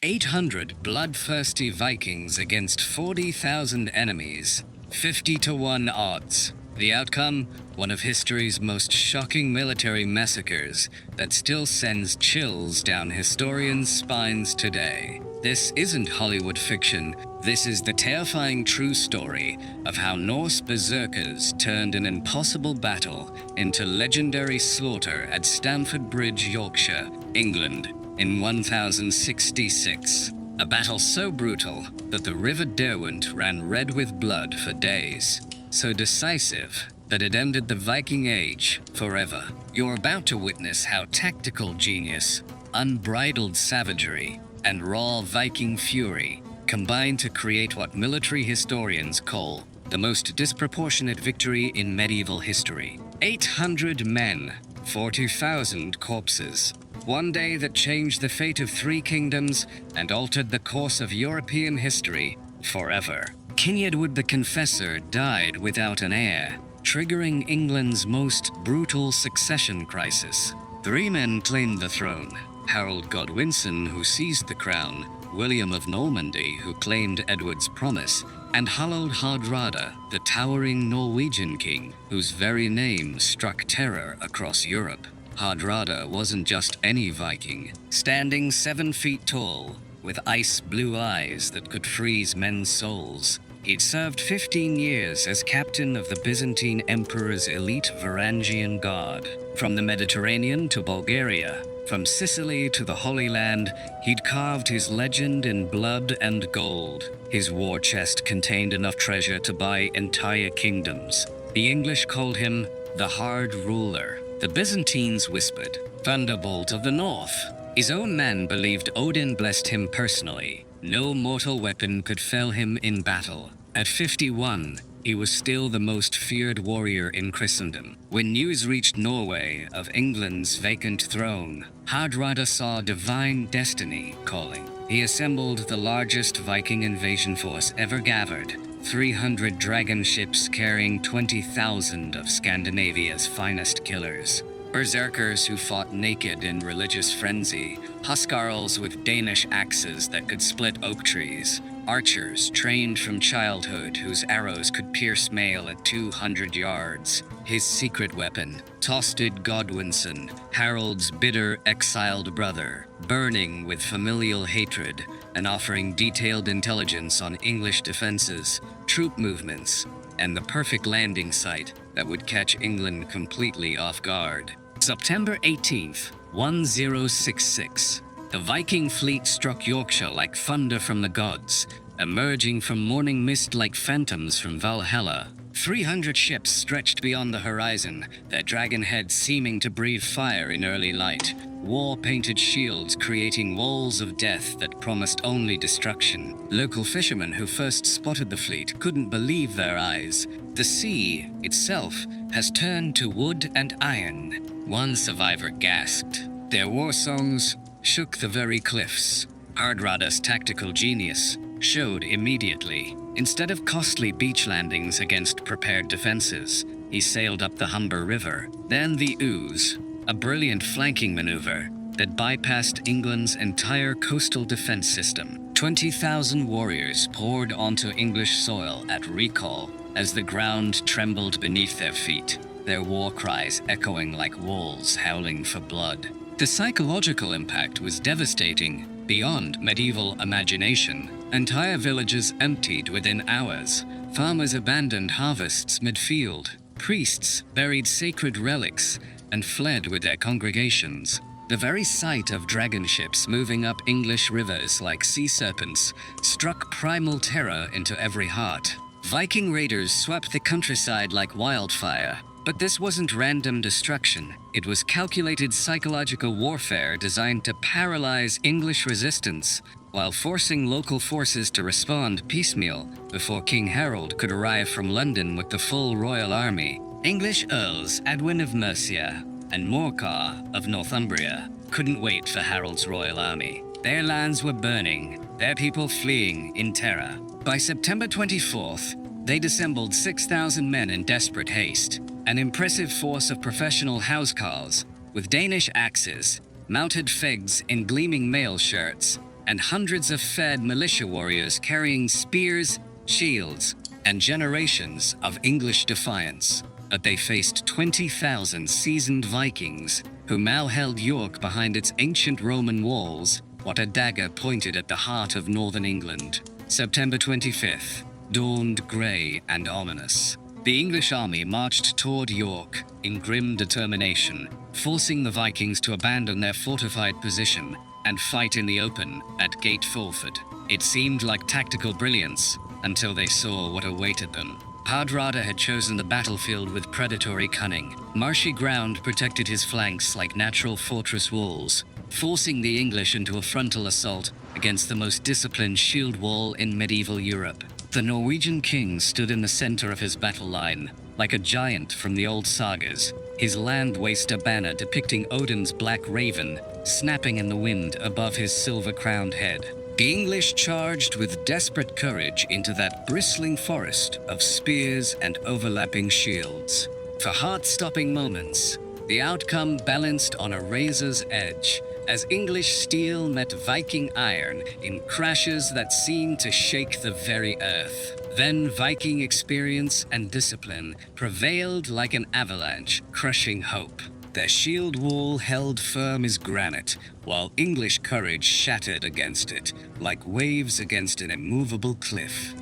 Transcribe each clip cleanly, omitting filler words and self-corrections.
800 bloodthirsty Vikings against 40,000 enemies, 50-1 odds. The outcome? One of history's most shocking military massacres that still sends chills down historians' spines today. This isn't Hollywood fiction. This is the terrifying true story of how Norse berserkers turned an impossible battle into legendary slaughter at Stamford Bridge, Yorkshire, England, in 1066. A battle so brutal that the River Derwent ran red with blood for days. So decisive that it ended the Viking Age forever. You're about to witness how tactical genius, unbridled savagery, and raw Viking fury combine to create what military historians call the most disproportionate victory in medieval history. 800 men, 40,000 corpses. One day that changed the fate of 3 kingdoms and altered the course of European history forever. King Edward the Confessor died without an heir, triggering England's most brutal succession crisis. 3 men claimed the throne: Harold Godwinson, who seized the crown, William of Normandy, who claimed Edward's promise, and Harald Hardrada, the towering Norwegian king, whose very name struck terror across Europe. Hardrada wasn't just any Viking, standing 7 feet tall, with ice-blue eyes that could freeze men's souls. He'd served 15 years as captain of the Byzantine Emperor's elite Varangian Guard. From the Mediterranean to Bulgaria, from Sicily to the Holy Land, he'd carved his legend in blood and gold. His war chest contained enough treasure to buy entire kingdoms. The English called him the Hard Ruler. The Byzantines whispered, "Thunderbolt of the North." His own men believed Odin blessed him personally. No mortal weapon could fell him in battle. At 51, he was still the most feared warrior in Christendom. When news reached Norway of England's vacant throne, Hardrada saw divine destiny calling. He assembled the largest Viking invasion force ever gathered, 300 dragon ships carrying 20,000 of Scandinavia's finest killers. Berserkers who fought naked in religious frenzy, huskarls with Danish axes that could split oak trees, archers trained from childhood whose arrows could pierce mail at 200 yards. His secret weapon, Tosted Godwinson, Harold's bitter exiled brother, burning with familial hatred and offering detailed intelligence on English defenses, troop movements, and the perfect landing site that would catch England completely off guard. September 18th, 1066. The Viking fleet struck Yorkshire like thunder from the gods, emerging from morning mist like phantoms from Valhalla. 300 ships stretched beyond the horizon, their dragon heads seeming to breathe fire in early light. War-painted shields creating walls of death that promised only destruction. Local fishermen who first spotted the fleet couldn't believe their eyes. The sea itself has turned to wood and iron. One survivor gasped. Their war songs shook the very cliffs. Hardrada's tactical genius showed immediately. Instead of costly beach landings against prepared defenses, he sailed up the Humber River, then the Ouse, a brilliant flanking maneuver that bypassed England's entire coastal defense system. 20,000 warriors poured onto English soil at recall as the ground trembled beneath their feet, their war cries echoing like wolves howling for blood. The psychological impact was devastating beyond medieval imagination. Entire villages emptied within hours. Farmers abandoned harvests mid-field. Priests buried sacred relics and fled with their congregations. The very sight of dragon ships moving up English rivers like sea serpents struck primal terror into every heart. Viking raiders swept the countryside like wildfire. But this wasn't random destruction. It was calculated psychological warfare designed to paralyze English resistance while forcing local forces to respond piecemeal before King Harold could arrive from London with the full royal army. English earls Edwin of Mercia and Morcar of Northumbria couldn't wait for Harold's royal army. Their lands were burning, their people fleeing in terror. By September 24th, they'd assembled 6,000 men in desperate haste. An impressive force of professional housecarls with Danish axes, mounted figs in gleaming mail shirts, and hundreds of fed militia warriors carrying spears, shields, and generations of English defiance. But they faced 20,000 seasoned Vikings who now held York behind its ancient Roman walls, what a dagger pointed at the heart of northern England. September 25th dawned grey and ominous. The English army marched toward York in grim determination, forcing the Vikings to abandon their fortified position and fight in the open at Gate Fulford. It seemed like tactical brilliance until they saw what awaited them. Hardrada had chosen the battlefield with predatory cunning. Marshy ground protected his flanks like natural fortress walls, forcing the English into a frontal assault against the most disciplined shield wall in medieval Europe. The Norwegian king stood in the center of his battle line, like a giant from the old sagas, his land waster banner depicting Odin's black raven snapping in the wind above his silver-crowned head. The English charged with desperate courage into that bristling forest of spears and overlapping shields. For heart-stopping moments, the outcome balanced on a razor's edge, as English steel met Viking iron in crashes that seemed to shake the very earth. Then Viking experience and discipline prevailed like an avalanche, crushing hope. Their shield wall held firm as granite, while English courage shattered against it, like waves against an immovable cliff.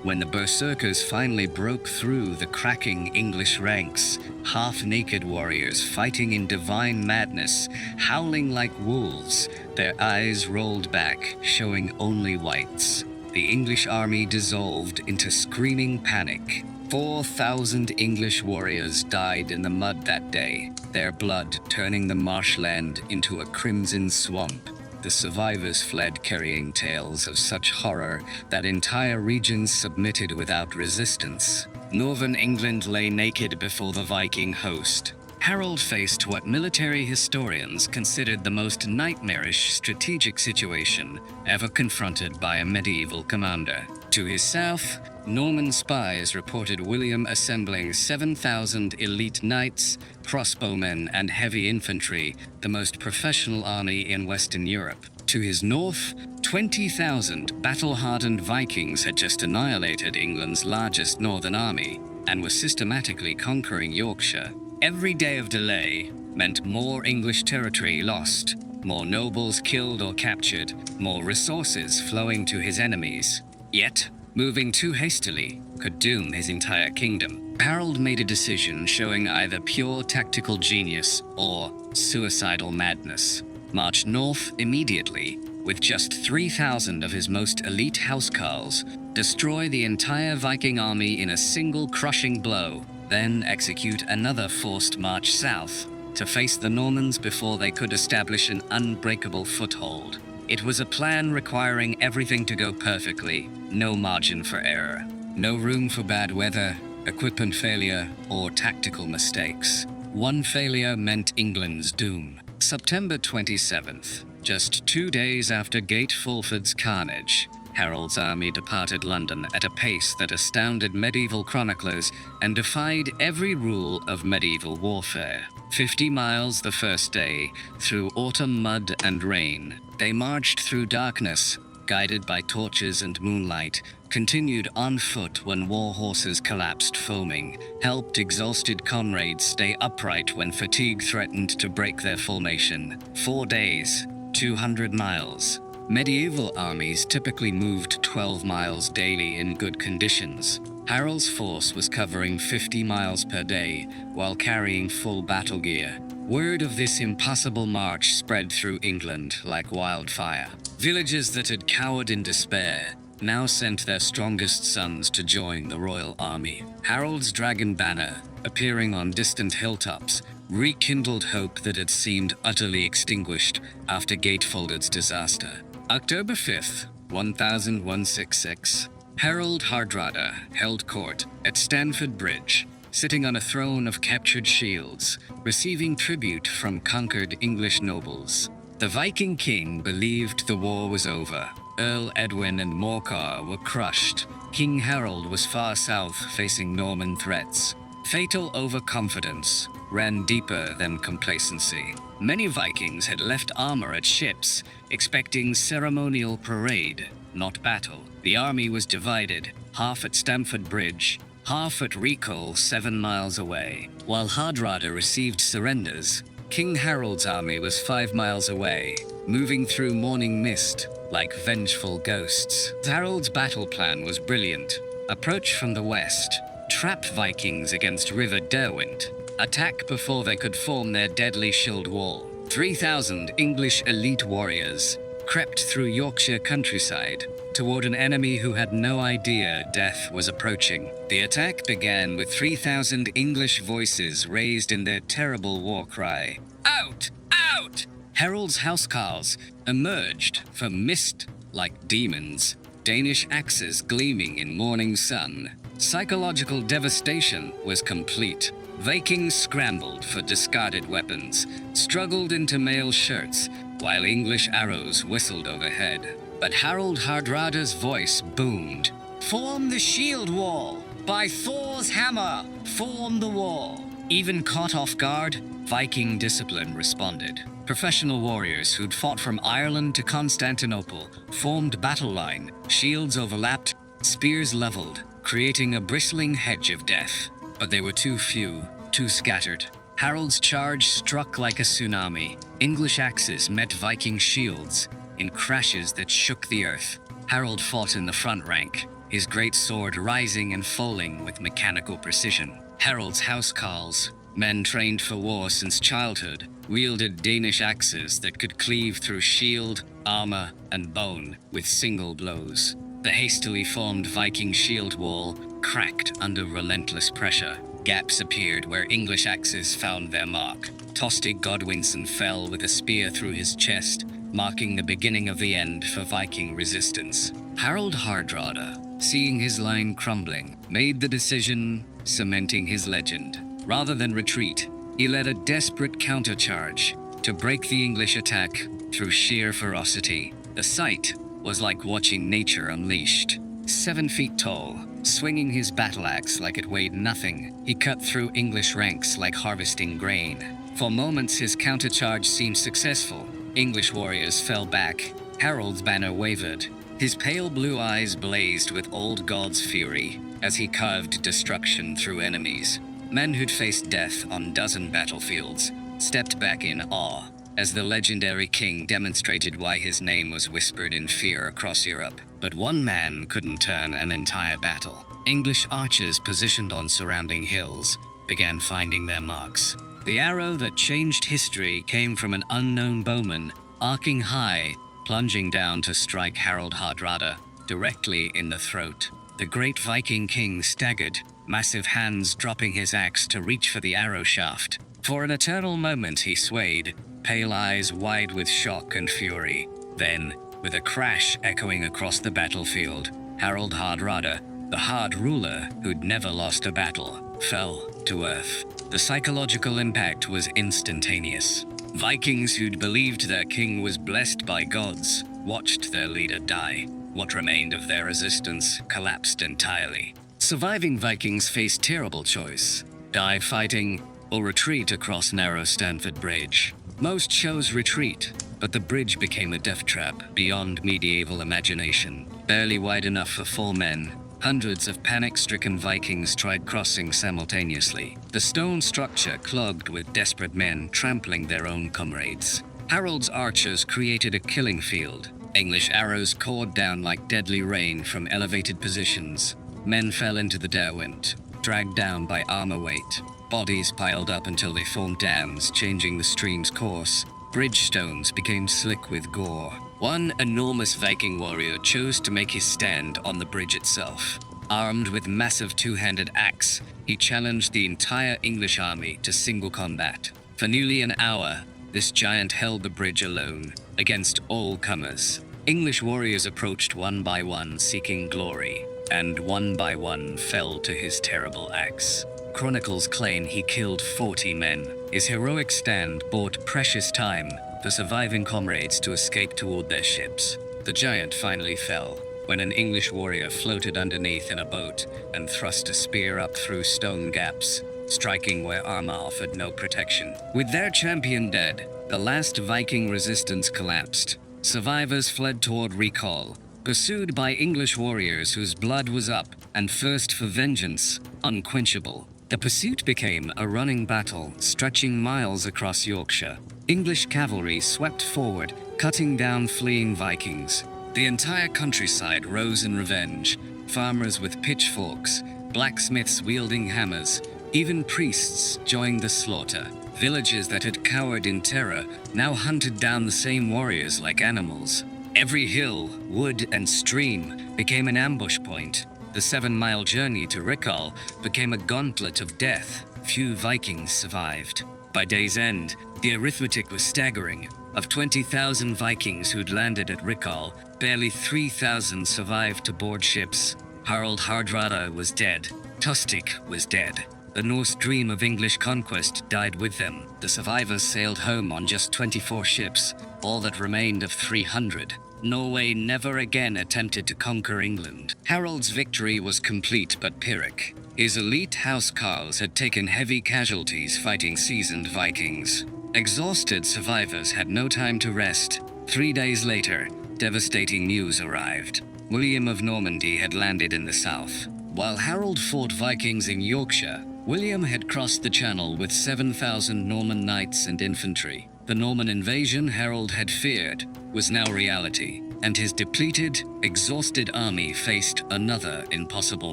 When the berserkers finally broke through the cracking English ranks, half-naked warriors fighting in divine madness, howling like wolves, their eyes rolled back, showing only whites. The English army dissolved into screaming panic. 4,000 English warriors died in the mud that day, their blood turning the marshland into a crimson swamp. The survivors fled carrying tales of such horror that entire regions submitted without resistance. Northern England lay naked before the Viking host. Harold faced what military historians considered the most nightmarish strategic situation ever confronted by a medieval commander. To his south, Norman spies reported William assembling 7,000 elite knights, crossbowmen, and heavy infantry, the most professional army in Western Europe. To his north, 20,000 battle-hardened Vikings had just annihilated England's largest northern army and were systematically conquering Yorkshire. Every day of delay meant more English territory lost, more nobles killed or captured, more resources flowing to his enemies. Yet, moving too hastily could doom his entire kingdom. Harold made a decision showing either pure tactical genius or suicidal madness. March north immediately, with just 3,000 of his most elite housecarls, destroy the entire Viking army in a single crushing blow, then execute another forced march south to face the Normans before they could establish an unbreakable foothold. It was a plan requiring everything to go perfectly, no margin for error. No room for bad weather, equipment failure, or tactical mistakes. One failure meant England's doom. September 27th, just 2 days after Gate Fulford's carnage, Harold's army departed London at a pace that astounded medieval chroniclers and defied every rule of medieval warfare. 50 miles the first day, through autumn mud and rain, they marched through darkness, guided by torches and moonlight, continued on foot when war horses collapsed foaming, helped exhausted comrades stay upright when fatigue threatened to break their formation. 4 days, 200 miles. Medieval armies typically moved 12 miles daily in good conditions. Harold's force was covering 50 miles per day while carrying full battle gear. Word of this impossible march spread through England like wildfire. Villages that had cowered in despair now sent their strongest sons to join the royal army. Harold's dragon banner, appearing on distant hilltops, rekindled hope that had seemed utterly extinguished after Gatefolded's disaster. October 5th, 1166, Harold Hardrada held court at Stamford Bridge, sitting on a throne of captured shields, receiving tribute from conquered English nobles. The Viking king believed the war was over. Earl Edwin and Morcar were crushed. King Harold was far south facing Norman threats. Fatal overconfidence, ran deeper than complacency. Many Vikings had left armor at ships, expecting ceremonial parade, not battle. The army was divided, half at Stamford Bridge, half at Recall 7 miles away. While Hardrada received surrenders, King Harold's army was 5 miles away, moving through morning mist like vengeful ghosts. Harold's battle plan was brilliant. Approach from the west, trap Vikings against River Derwent, attack before they could form their deadly shield wall. 3,000 English elite warriors crept through Yorkshire countryside toward an enemy who had no idea death was approaching. The attack began with 3,000 English voices raised in their terrible war cry, "Out! Out!" Harold's housecarls emerged from mist like demons, Danish axes gleaming in morning sun. Psychological devastation was complete. Vikings scrambled for discarded weapons, struggled into mail shirts, while English arrows whistled overhead. But Harold Hardrada's voice boomed. "Form the shield wall! By Thor's hammer, form the wall!" Even caught off guard, Viking discipline responded. Professional warriors who'd fought from Ireland to Constantinople formed battle line, shields overlapped, spears leveled, creating a bristling hedge of death. But they were too few, too scattered. Harold's charge struck like a tsunami. English axes met Viking shields in crashes that shook the earth. Harold fought in the front rank, his great sword rising and falling with mechanical precision. Harold's housecarls, men trained for war since childhood, wielded Danish axes that could cleave through shield, armor, and bone with single blows. The hastily formed Viking shield wall cracked under relentless pressure. Gaps appeared where English axes found their mark. Tostig Godwinson fell with a spear through his chest, marking the beginning of the end for Viking resistance. Harold Hardrada, seeing his line crumbling, made the decision, cementing his legend. Rather than retreat, he led a desperate countercharge to break the English attack through sheer ferocity. The sight was like watching nature unleashed. 7 feet tall, swinging his battle axe like it weighed nothing, he cut through English ranks like harvesting grain. For moments, his countercharge seemed successful. English warriors fell back. Harold's banner wavered. His pale blue eyes blazed with old god's fury as he carved destruction through enemies. Men who'd faced death on dozen battlefields stepped back in awe as the legendary king demonstrated why his name was whispered in fear across Europe. But one man couldn't turn an entire battle. English archers positioned on surrounding hills began finding their marks. The arrow that changed history came from an unknown bowman, arcing high, plunging down to strike Harold Hardrada directly in the throat. The great Viking king staggered, massive hands dropping his axe to reach for the arrow shaft. For an eternal moment he swayed, pale eyes wide with shock and fury. Then, with a crash echoing across the battlefield, Harold Hardrada, the hard ruler who'd never lost a battle, fell to earth. The psychological impact was instantaneous. Vikings who'd believed their king was blessed by gods watched their leader die. What remained of their resistance collapsed entirely. Surviving Vikings faced terrible choice: die fighting or retreat across narrow Stamford Bridge. Most chose retreat, but the bridge became a death trap beyond medieval imagination. Barely wide enough for 4 men, hundreds of panic-stricken Vikings tried crossing simultaneously. The stone structure clogged with desperate men trampling their own comrades. Harold's archers created a killing field. English arrows poured down like deadly rain from elevated positions. Men fell into the Derwent, dragged down by armor weight. Bodies piled up until they formed dams, changing the stream's course. Bridge stones became slick with gore. One enormous Viking warrior chose to make his stand on the bridge itself. Armed with massive two-handed axe, he challenged the entire English army to single combat. For nearly an hour, this giant held the bridge alone, against all comers. English warriors approached one by one, seeking glory, and one by one fell to his terrible axe. Chronicles claim he killed 40 men. His heroic stand bought precious time for surviving comrades to escape toward their ships. The giant finally fell when an English warrior floated underneath in a boat and thrust a spear up through stone gaps. striking where armor offered no protection. With their champion dead, the last Viking resistance collapsed. Survivors fled toward recall, pursued by English warriors whose blood was up and thirst for vengeance unquenchable. The pursuit became a running battle stretching miles across Yorkshire. English cavalry swept forward, cutting down fleeing Vikings. The entire countryside rose in revenge. Farmers with pitchforks, blacksmiths wielding hammers, even priests joined the slaughter. Villages that had cowered in terror now hunted down the same warriors like animals. Every hill, wood, and stream became an ambush point. The 7-mile journey to Rickhall became a gauntlet of death. Few Vikings survived. By day's end, the arithmetic was staggering. Of 20,000 Vikings who'd landed at Rickhall, barely 3,000 survived to board ships. Harald Hardrada was dead. Tostig was dead. The Norse dream of English conquest died with them. The survivors sailed home on just 24 ships, all that remained of 300. Norway never again attempted to conquer England. Harold's victory was complete but Pyrrhic. His elite housecarls had taken heavy casualties fighting seasoned Vikings. Exhausted survivors had no time to rest. 3 days later, devastating news arrived. William of Normandy had landed in the south. While Harold fought Vikings in Yorkshire, William had crossed the Channel with 7,000 Norman knights and infantry. The Norman invasion Harold had feared was now reality, and his depleted, exhausted army faced another impossible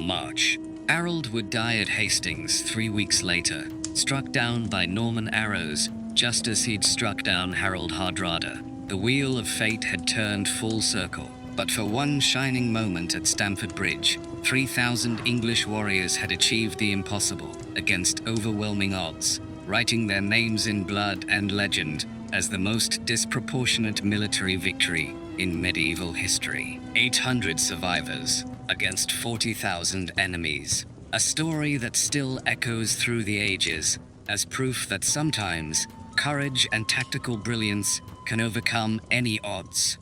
march. Harold would die at Hastings 3 weeks later, struck down by Norman arrows just as he'd struck down Harald Hardrada. The wheel of fate had turned full circle. But for one shining moment at Stamford Bridge, 3,000 English warriors had achieved the impossible against overwhelming odds, writing their names in blood and legend as the most disproportionate military victory in medieval history. 800 survivors against 40,000 enemies. A story that still echoes through the ages as proof that sometimes courage and tactical brilliance can overcome any odds.